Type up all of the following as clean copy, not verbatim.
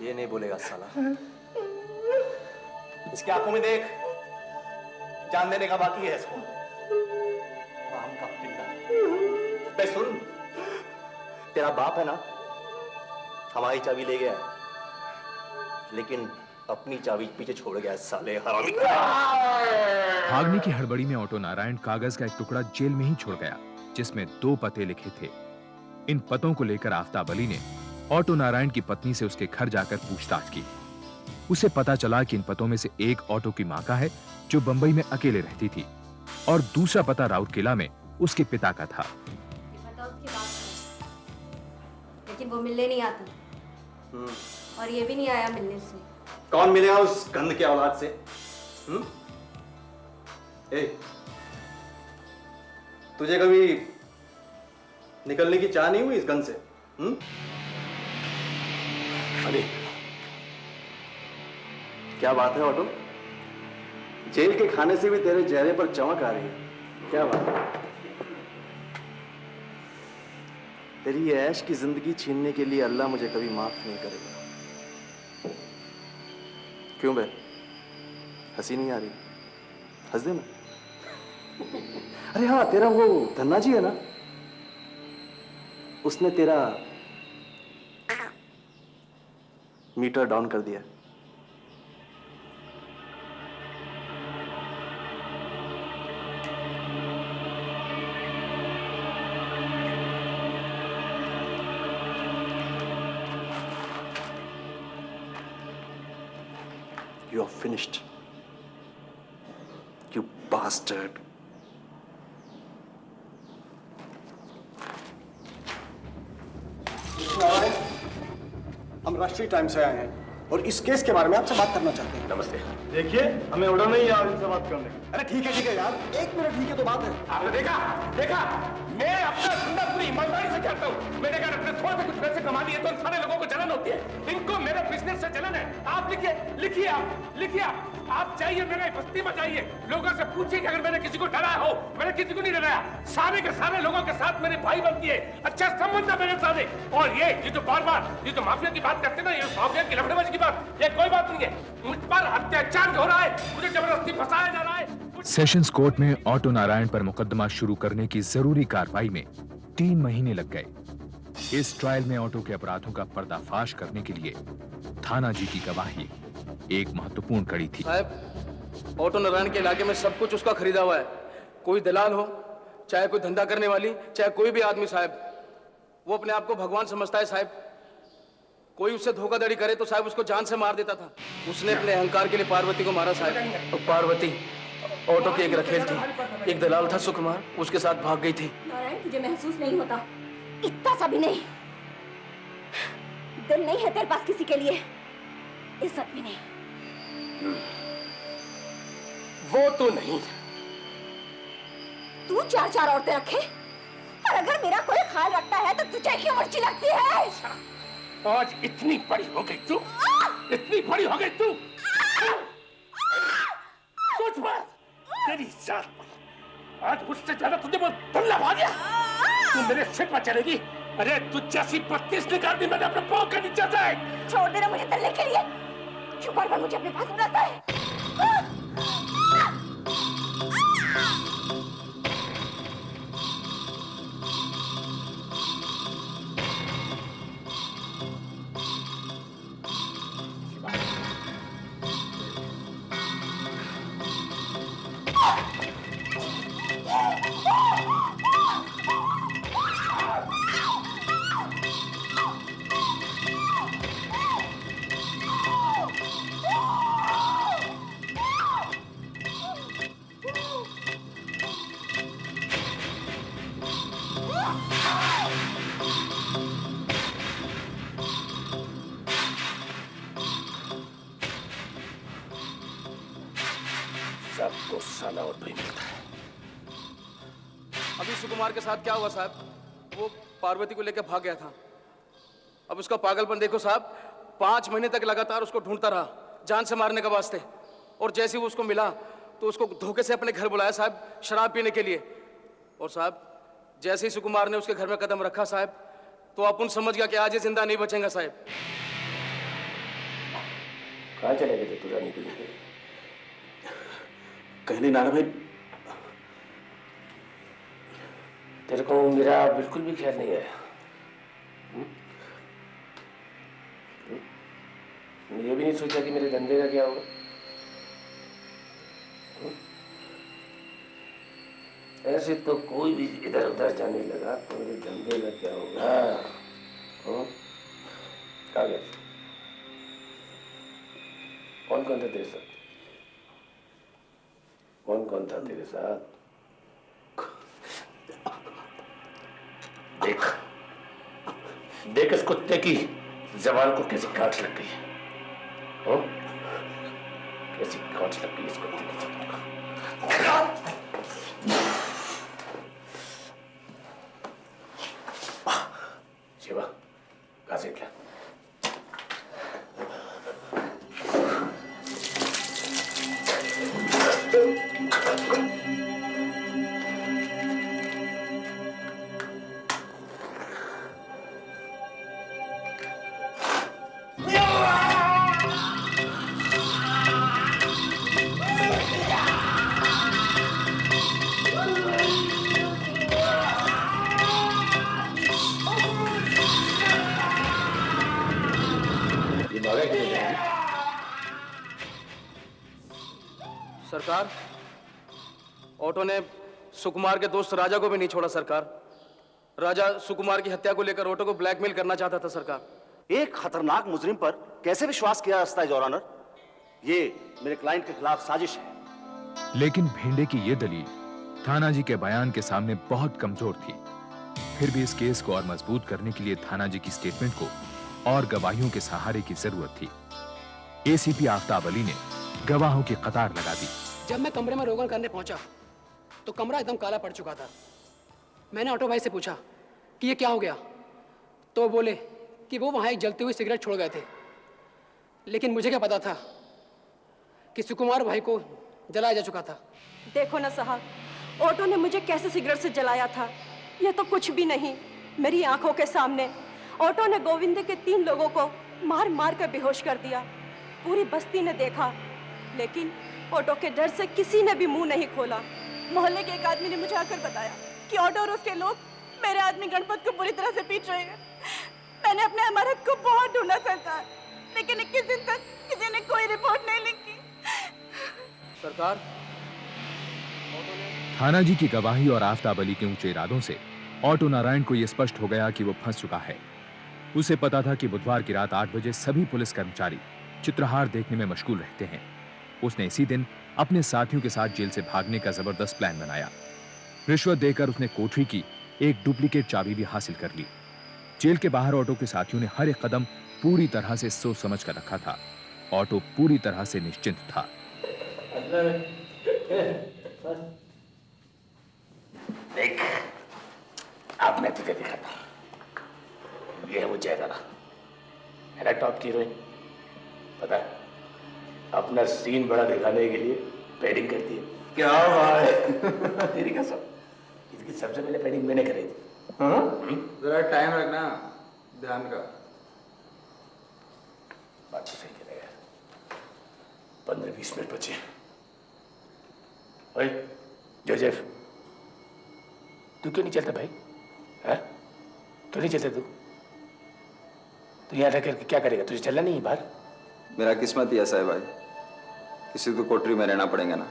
ये नहीं बोलेगा साला। इसकी आंखों में देख, जान देने का बाकी है इसको। राम का पिल्ला। बे सुन, तेरा बाप है ना, हमारी चाबी ले गया है, लेकिन अपनी चाबी पीछे छोड़ गया साले हरामी। भागने की हड़बड़ी में ऑटो नारायण कागज का एक टुकड़ा जेल में ही छोड़ गया, जिसमें 2 पते लिखे थे। इन पतों को लेकर आफताब अली ने ऑटो नारायण की पत्नी से उसके घर जाकर पूछताछ की। उसे पता चला कि इन पतों में से एक ऑटो की मां का है, जो बंबई में अकेले रहती थी, और दूसरा पता राउरकेला में उसके पिता का था। ये पता उसकी बात है, लेकिन वो मिलने नहीं आता, और ये भी नहीं आया मिलने से। कौन मिलेगा उस गंद के औलाद से? ए, तुझे कभी निकलने की चाह नहीं हुई इस गंद से? अरे क्या बात है ऑटो, जेल के खाने से भी तेरे चेहरे पर चमक आ रही है, क्या बात है? तेरी ऐश की जिंदगी छीनने के लिए अल्लाह मुझे कभी माफ नहीं करेगा। क्यों बे, हंसी नहीं आ रही? हंस दे ना। अरे हाँ, तेरा वो धन्ना जी है ना, उसने तेरा मीटर डाउन कर दिया। You are finished, you bastard. हम राष्ट्रीय टाइम्स से आए हैं और इस केस के बारे में आपसे बात करना चाहते हैं। नमस्ते। देखिए, हमें ऑर्डर नहीं है आज इनसे बात करने का। अरे ठीक है यार, 1 मिनट ठीक है तो बात है। आपने देखा मैं अपना धंधा पूरी ईमानदारी से करता हूँ। मैंने अगर अपने थोड़े से कुछ पैसे कमा लिए तो इन सारे लोगों को जलन होती है। इनको मेरे बिजनेस से जलन है। आप लिखिए आप जाइए मेरे बस्ती में जाइए, लोगों से पूछिए कि अगर मैंने किसी को डराया हो। मैंने किसी को नहीं डराया, सारे के सारे लोगों के साथ मेरे भाई बनती है, अच्छा संबंध है मेरे साथ। और ये जो बार-बार ये जो माफिया की बात करते हैं ना, ये माफिया की लफड़ेबाजी की बात, ये कोई बात नहीं है। मुझ पर अत्याचार हो रहा है, मुझे जबरदस्ती फंसाया जा रहा है। सेशंस कोर्ट में ऑटो नारायण पर मुकदमा शुरू करने की जरूरी कार्रवाई में 3 महीने लग गए। इस ट्रायल में ऑटो के अपराधों का पर्दाफाश करने के लिए थाना जी की गवाही एक महत्वपूर्ण कड़ी थी। साहब, ऑटो नारायण के इलाके में सब कुछ उसका खरीदा हुआ है। कोई दलाल हो, चाहे कोई धंधा करने वाली, चाहे कोई भी आदमी साहब, वो अपने आप को भगवान समझता है साहब। कोई उससे धोखाधड़ी करे तो साहब उसको जान से मार देता था। उसने अपने अहंकार के लिए पार्वती को मारा साहब। और पार्वती ऑटो की एक रखेल थी, एक दलाल था सुकुमार, उसके साथ भाग गई थी। नारायण, तुझे महसूस नहीं होता? इतना सा भी नहीं? दिल नहीं है तेरे पास किसी के लिए? इज्जत भी नहीं? वो तो नहीं। तू 4 औरतें रखे, और अगर मेरा कोई ख्याल रखता है तो तुझे क्यों मर्ची लगती है? आज इतनी बड़ी हो गई तू, इतनी बड़ी हो गई तू। सोच बात, तेरी जात पर आज मुझसे ज्यादा तुझे वो दुल्ला भाग गया। तू मेरे सिर पर चलेगी? अरे तू जैसी 32 निकाल दी मैंने अपने पाँव के नीचे से। छोड़ देना मुझे तलने के लिए। क्यों बार-बार मुझे अपने पास बुलाता है? सबको साला और भाई मिलता है। अभी सुकुमार के साथ क्या हुआ साहब? वो पार्वती को लेकर भाग गया था। अब उसका पागलपन देखो साहब, 5 महीने तक लगातार उसको ढूंढता रहा, जान से मारने के वास्ते। और जैसे ही वो उसको मिला तो उसको धोखे से अपने घर बुलाया साहब, शराब पीने के लिए। और साहब, जैसे ही सुकुमार ने उसके घर में कदम रखा साहब, तो अपन समझ गया कि आज ये जिंदा नहीं बचेगा साहब। कहाँ चले गए थे तू रानी को लेकर? कहीं नहीं नाना भाई। तेरे को मेरा बिल्कुल भी ख्याल नहीं आया। ये भी नहीं सोचा कि मेरे धंधे का क्या होगा? ऐसे तो कोई भी इधर उधर जाने लगा तो मेरे धंधे का क्या होगा? कहाँ गए? कौन कौन था तेरे साथ? कौन कौन था तेरे साथ? देख देख इस कुत्ते की जबान को कैसी गांठ लग गई है। कैसी गांठ लग गई इस कुत्ते की जबान को। शिवा कहाँ से क्या? सरकार, ऑटो ने सुकुमार के दोस्त राजा को भी नहीं छोड़ा सरकार। राजा सुकुमार की हत्या को लेकर ऑटो को ब्लैकमेल करना चाहता था सरकार। एक खतरनाक मुजरिम पर कैसे विश्वास किया जा सकता है योर ऑनर? ये मेरे क्लाइंट के खिलाफ साजिश है। लेकिन भेंडे की ये दलील थानाजी के बयान के सामने बहुत कमजोर थी। फिर भी इस केस को और मजबूत करने के लिए थानाजी की स्टेटमेंट को और गवाहियों के सहारे की जरूरत थी। एसीपी आफ्ताब अली ने गवाहों की कतार लगा दी। जब मैं कमरे में रोगन करने पहुंचा तो कमरा एकदम काला पड़ चुका था। मैंने ऑटो भाई से पूछा कि ये क्या हो गया, तो वो बोले कि वो वहां एक जलती हुई सिगरेट छोड़ गए थे। लेकिन मुझे क्या पता था कि सुकुमार भाई को जलाया जा चुका था। देखो ना साहब, ऑटो ने मुझे कैसे सिगरेट से जलाया था, ये तो कुछ भी नहीं। मेरी आंखों के सामने ऑटो ने गोविंदे के 3 लोगों को मार मार कर बेहोश कर दिया। पूरी बस्ती ने देखा, लेकिन ऑटो के डर से किसी ने भी मुंह नहीं खोला। मोहल्ले के एक आदमी ने मुझे आकर बताया कि ऑटो और उसके लोग मेरे आदमी गणपत को बुरी तरह से पीट रहे हैं। मैंने अपने अमानत को बहुत ढूंढा सरकार, लेकिन 21 दिन तक किसी ने कोई रिपोर्ट नहीं लिखी। सरकार, थानाजी की गवाही और आफ्ताब अली के ऊंचे इरादों से ऑटो नारायण को यह स्पष्ट हो गया कि वो फंस चुका है। उसे पता था कि बुधवार की रात 8 बजे सभी पुलिस कर्मचारी चित्रहार देखने में मशगूल रहते हैं। उसने इसी दिन अपने साथियों के साथ जेल से भागने का जबरदस्त प्लान बनाया। रिश्वत देकर उसने कोठरी की एक डुप्लीकेट चाबी भी हासिल कर ली। जेल के बाहर ऑटो के साथियों ने हर एक कदम पूरी तरह से सोच समझ कर रखा था। ऑटो पूरी तरह से निश्चिंत था। देख, अब मैं तुझे दिखाता हूं। ये है वो जयदारा, है ना टॉप की हीरोइन। पता है, अपना सीन बड़ा दिखाने के लिए पेडिंग करती है। क्या बात है? तेरी कसम, इसकी सबसे पहले पेडिंग मैंने करी थी। जरा टाइम रखना, ध्यान का। बात तो सही कह रहे हैं। 15-20 मिनट बचे। ओए जोसेफ, तू क्यों नहीं चलता भाई? है? क्यों नहीं चलता तू? तू यहाँ रह करके क्या करेगा? तुझे चलना नहीं है बाहर? मेरा किस्मत ही ऐसा है भाई, किसी को कोठरी में रहना पड़ेगा ना,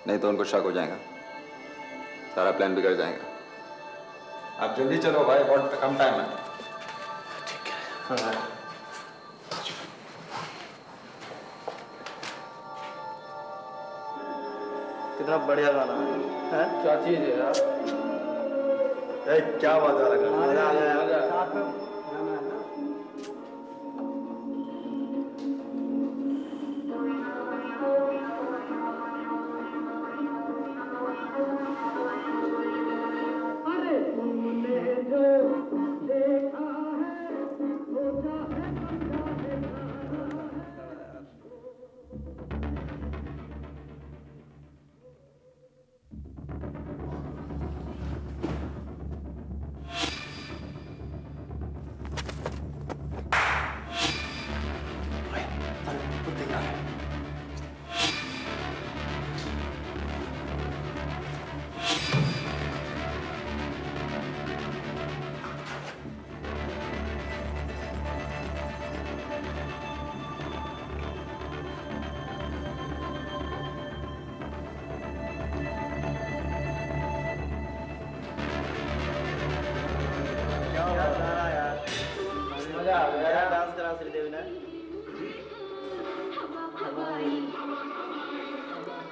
नहीं तो उनको शक हो जाएगा, सारा प्लान बिगड़ जाएगा। आप जल्दी चलो भाई, बहुत कम टाइम है। ठीक है। कितना बढ़िया गाना है। क्या चीज है यार? क्या मजा आ रहा है, मजा आ गया।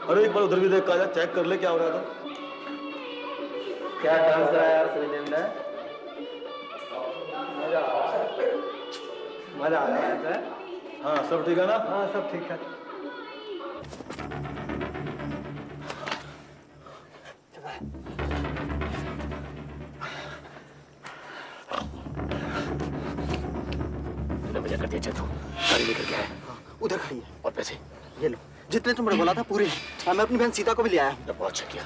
अरे एक बार उधर भी देख काजा, चेक कर ले क्या हो रहा था। क्या डांस करा यार श्रीदेव ने, मजा आ रहा है। हाँ सब ठीक है ना? हाँ सब ठीक है। तूने मजा कर दिया चतु, गाड़ी लेकर के आया। उधर खड़ी है। और पैसे ये लो, जितने तुमने बोला था पूरे। मैं अपनी बहन सीता को भी ले आया हूँ। बहुत अच्छा किया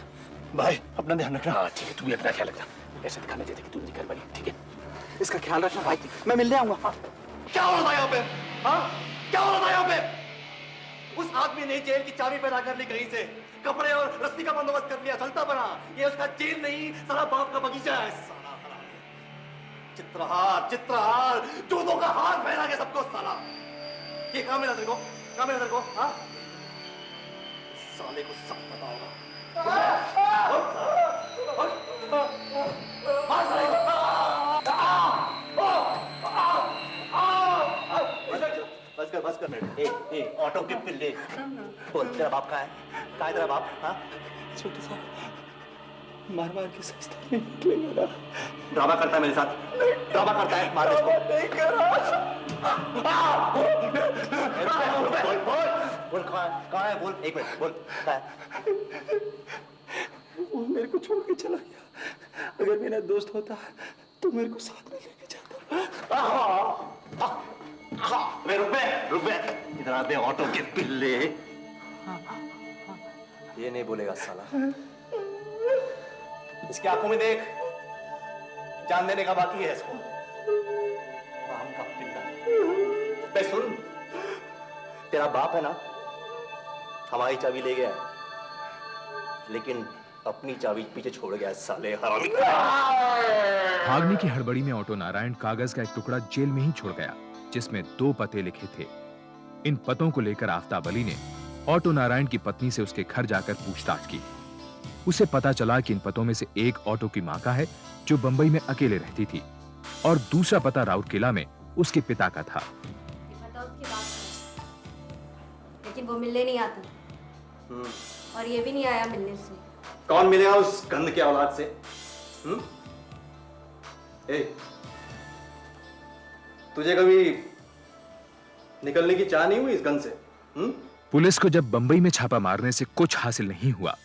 भाई अपना ध्यान रखना। हाँ ठीक है, तू भी अपना ख्याल रखना, ऐसे दिखाना चाहते कि तू मेरी घर वाली, ठीक है? इसका ख्याल रखना भाई, मैं मिलने आऊंगा। हाँ। क्या हो रहा था यहाँ पे? हाँ क्या हो रहा था यहाँ पे? उस आदमी ने जेल की चाबी पैदा कर ली कहीं से, कपड़े और रस्सी का बंदोबस्त कर लिया, चलता बना। ये उसका जेल नहीं, साला बाप का बगीचा है। साला चित्रहार, चित्रहार, जूतों का हार पहना के सबको साला। ये कहाँ मिला तेरे को? कहाँ मिला तेरे को? हाँ साले को सब पता होगा। बस कर ए ऑटो के पिल्ले, बोल तेरा बाप कहाँ है? कहाँ है तेरा बाप? हाँ छोटे साहब मार मार के सस्ता नहीं निकलेगा। ड्रामा करता है मेरे साथ, ड्रामा करता है। मार इसको। नहीं कर रहा। बोल कहाँ है? बोल एक मिनट, बोल कहाँ है? वो मेरे को छोड़ के चला गया। अगर मेरा दोस्त होता तो मेरे को साथ में लेके जाता। रुपए इधर आते ऑटो के पिल्ले। ये नहीं बोलेगा साला। इसकी आंखों में देख, जान देने का बाकी है इसको। राम का पिल्ला। बे सुन, तेरा बाप है ना, हमारी चाबी ले गया, लेकिन अपनी चाबी पीछे छोड़ गया साले हरामी। भागने की हड़बड़ी में ऑटो नारायण कागज का एक टुकड़ा जेल में ही छोड़ गया, जिसमें 2 पते लिखे थे। इन पतों को लेकर आफ्ताब अली ने ऑटो नारायण की पत्नी से उसके घर जाकर पूछताछ की। उसे पता चला कि इन पतों में से एक ऑटो की मां का है, जो बंबई में अकेले रहती थी, और दूसरा पता राउरकेला में उसके पिता का था। पता उसकी बात है, लेकिन वो मिलने नहीं आता, और ये भी नहीं आया मिलने से। कौन मिलेगा उस गंद के औलाद से? तुझे कभी निकलने की चाह नहीं हुई इस गंद से? पुलिस को जब बंबई में छापा मारने से कुछ हासिल नहीं हुआ,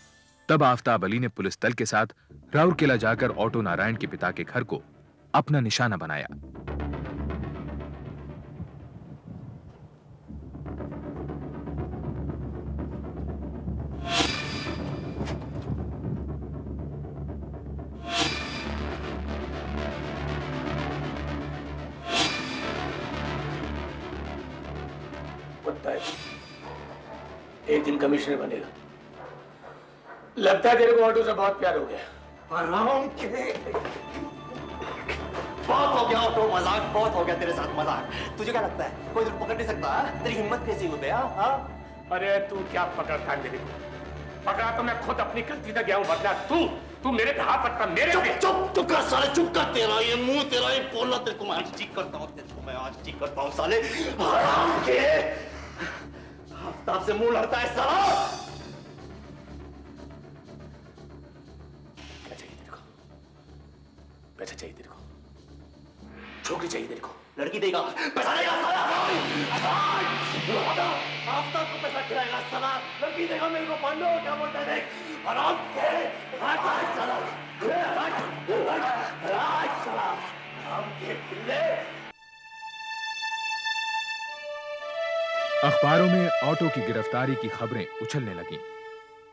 तब आफ्ताब अली ने पुलिस दल के साथ राउरकेला जाकर ऑटो नारायण के पिता के घर को अपना निशाना बनाया। एक दिन कमिश्नर बनेगा। लगता है तेरे को ऑटो से बहुत प्यार हो गया। आराम के बहुत हो गया ऑटो, मजाक बहुत हो गया तेरे साथ मजाक। तुझे क्या लगता है कोई तुझे पकड़ नहीं सकता? तेरी हिम्मत कैसी हो गया? अरे तू क्या पकड़ता है मेरे को? पकड़ा तो मैं खुद अपनी गलती से गया हूँ, बदला तू मेरे पे हाथ रखता। मेरे चुप कर साले, चुप कर। तेरा ये मुंह, तेरा ये बोलना, तेरे को मैं आज ठीक करता हूँ, तेरे को मैं आज ठीक करता हूँ साले। आराम के आफ्ताब से मुंह लड़ता है साला। क्या चाहिए तेरे को? पैसा चाहिए तेरे को? छोकरी चाहिए तेरे को? लड़की देगा, पैसा देगा साला। आफ्ताब को पैसा खिलाएगा साला, लड़की देगा मेरे को। पांडो क्या बोलता है देख। आराम के साला, आराम के पिल्ले। अखबारों में ऑटो की गिरफ्तारी की खबरें उछलने लगीं।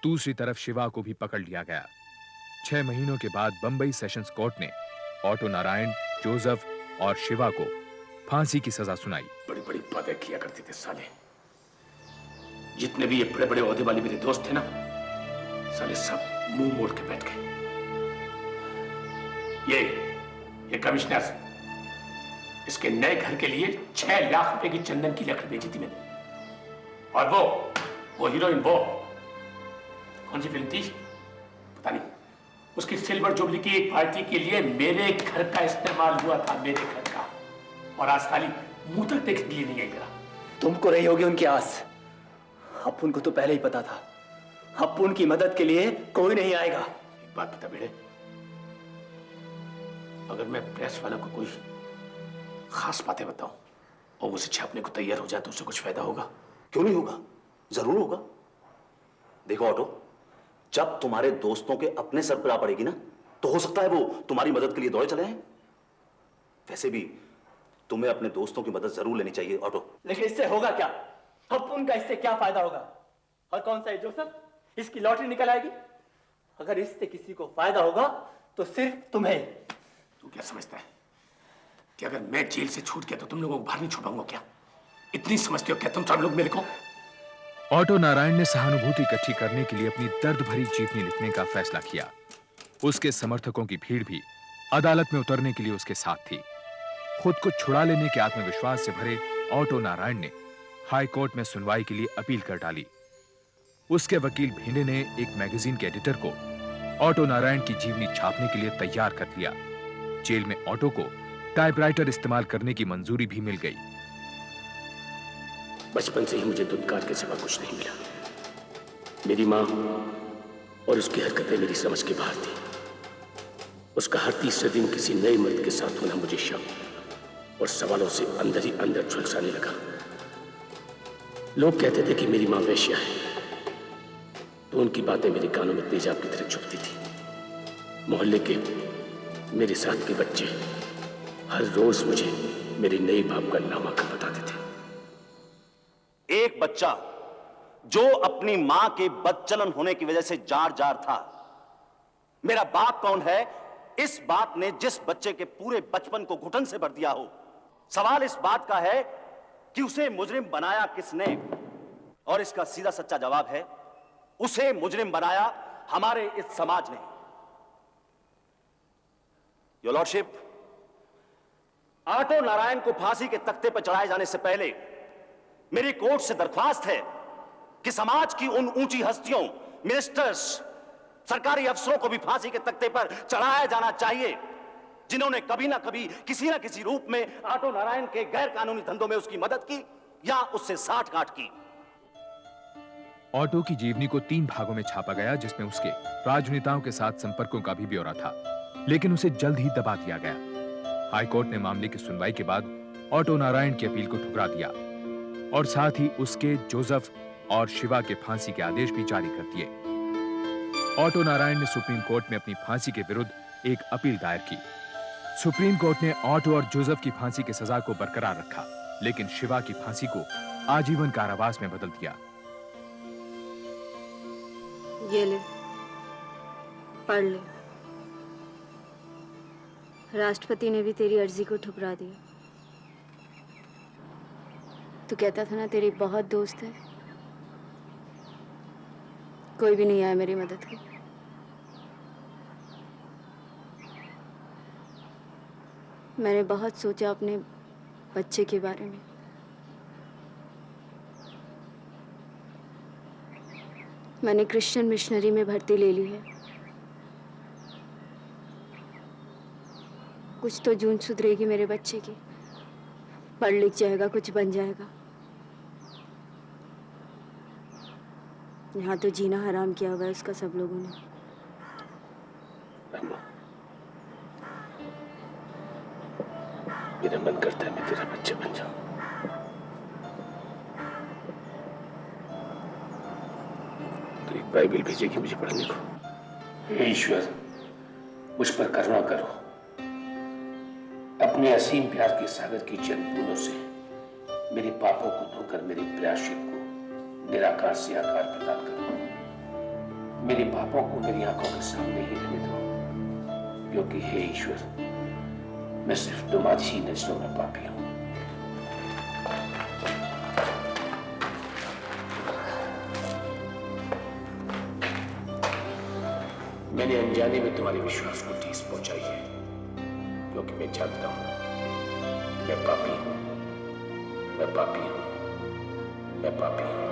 दूसरी तरफ शिवा को भी पकड़ लिया गया। 6 महीनों के बाद बंबई सेशंस कोर्ट ने ऑटो नारायण, जोसेफ और शिवा को फांसी की सजा सुनाई। बड़ी बड़ी बातें किया करते थे साले। जितने भी ये बड़े बड़े ओहदे वाले मेरे दोस्त थे ना, साले सब मुंह मोड़ के बैठ गए। ये कमिश्नर, इसके नए घर के लिए 6 लाख रुपए की चंदन की लकड़ी बेची थी मैंने। और वो हीरोइन, वो कौन सी फिल्म थी पता नहीं, उसकी सिल्वर जुबली की एक पार्टी के लिए मेरे घर का इस्तेमाल हुआ था, मेरे घर का। और आज मुंह तक देखने के लिए नहीं आई मेरा। तुमको रही होगी उनकी आस। अपुन को तो पहले ही पता था, अपुन की मदद के लिए कोई नहीं आएगा। एक बात बता बेटे, अगर मैं प्रेस वालों को कोई खास बातें बताऊं और उसे छापने को तैयार हो जाए तो उससे कुछ फायदा होगा? क्यों नहीं होगा, जरूर होगा। देखो ऑटो, जब तुम्हारे दोस्तों के अपने सर पर आ पड़ेगी ना, तो हो सकता है वो तुम्हारी मदद के लिए दौड़े चले हैं। वैसे भी तुम्हें अपने दोस्तों की मदद जरूर लेनी चाहिए ऑटो। लेकिन इससे होगा क्या? अपुन का इससे क्या फायदा होगा? और कौन सा है जोसेफ, इसकी लॉटरी निकल आएगी। अगर इससे किसी को फायदा होगा तो सिर्फ तुम्हें। तू क्या समझता है कि अगर मैं जेल से छूट गया तो तुम लोगों को बाहर नहीं छुपाऊंगा क्या? इतनी समझते हो क्या तुम सब लोग मेरे को? ऑटो नारायण ने सहानुभूति इकट्ठी करने के लिए अपनी दर्द भरी जीवनी लिखने का फैसला किया। उसके समर्थकों की भीड़ भी अदालत में उतरने के लिए उसके साथ थी। खुद को छुड़ा लेने के आत्मविश्वास से भरे ऑटो नारायण ने हाई कोर्ट में सुनवाई के लिए अपील कर डाली। उसके वकील भिंडे ने एक मैगजीन के एडिटर को ऑटो नारायण की जीवनी छापने के लिए तैयार कर दिया। जेल में ऑटो को टाइपराइटर इस्तेमाल करने की मंजूरी भी मिल गई। बचपन से ही मुझे धुतकार के सिवा कुछ नहीं मिला। मेरी मां और उसकी हरकतें मेरी समझ के बाहर थी। उसका हर तीसरे दिन किसी नए मर्द के साथ होना मुझे शक और सवालों से अंदर ही अंदर झुलसाने लगा। लोग कहते थे कि मेरी मां वेश्या है, तो उनकी बातें मेरे कानों में तेजाब की तरह चुभती थी। मोहल्ले के मेरे साथ के बच्चे हर रोज मुझे मेरे नए बाप का नाम आकर बताते थे। एक बच्चा जो अपनी मां के बदचलन होने की वजह से जार जार था, मेरा बाप कौन है, इस बात ने जिस बच्चे के पूरे बचपन को घुटन से भर दिया हो। सवाल इस बात का है कि उसे मुजरिम बनाया किसने, और इसका सीधा सच्चा जवाब है, उसे मुजरिम बनाया हमारे इस समाज ने। योर लॉर्डशिप, ऑटो नारायण को फांसी के तख्ते पर चढ़ाए जाने से पहले मेरी कोर्ट से दरख्वास्त है कि समाज की उन ऊंची हस्तियों, मिनिस्टर्स, सरकारी अफसरों को भी फांसी के तख्ते पर चढ़ाया जाना चाहिए जिन्होंने कभी ना कभी किसी ना किसी रूप में ऑटो नारायण के गैर कानूनी धंधों में उसकी मदद की या उससे साठ-गांठ की। ऑटो की जीवनी को 3 भागों में छापा गया, जिसमें उसके राजनेताओं के साथ संपर्कों का भी ब्यौरा था, लेकिन उसे जल्द ही दबा दिया गया। हाईकोर्ट ने मामले की सुनवाई के बाद ऑटो नारायण की अपील को ठुकरा दिया और साथ ही उसके, जोसेफ और शिवा के फांसी के आदेश भी जारी कर दिए। ऑटो नारायण ने सुप्रीम कोर्ट में अपनी फांसी के विरुद्ध एक अपील दायर की। सुप्रीम कोर्ट ने ऑटो और जोसेफ की फांसी की सजा को बरकरार रखा, लेकिन शिवा की फांसी को आजीवन कारावास में बदल दिया। ये ले, पढ़ ले। राष्ट्रपति ने भी तेरी अर्जी को ठुकरा दिया। तू कहता था ना तेरे बहुत दोस्त हैं, कोई भी नहीं आया मेरी मदद की। मैंने बहुत सोचा अपने बच्चे के बारे में। मैंने क्रिश्चियन मिशनरी में भर्ती ले ली है। कुछ तो जून सुधरेगी मेरे बच्चे की, पढ़ लिख जाएगा, कुछ बन जाएगा। यहाँ तो जीना हराम किया हुआ है उसका सब लोगों ने। मेरा मन करता है मैं तेरा बच्चा बन जाऊं। तो एक बाइबल भेजेगी मुझे पढ़ने को। हे ईश्वर, मुझ पर करुणा करो। अपने असीम प्यार के सागर की चंद बूंदों से मेरे पापों को धोकर मेरे प्रायश्चित को निराकार से आकार प्रदान करो। मेरे पापों को मेरी आंखों के सामने ही रहने दो, क्योंकि हे ईश्वर, मैं सिर्फ तुम्हारी ही नजरों में पापी हूं। मैंने अनजाने में तुम्हारे विश्वास को ठेस पहुंचाई है, क्योंकि मैं जानता हूं मैं पापी हूं, मैं पापी हूं, मैं पापी हूं।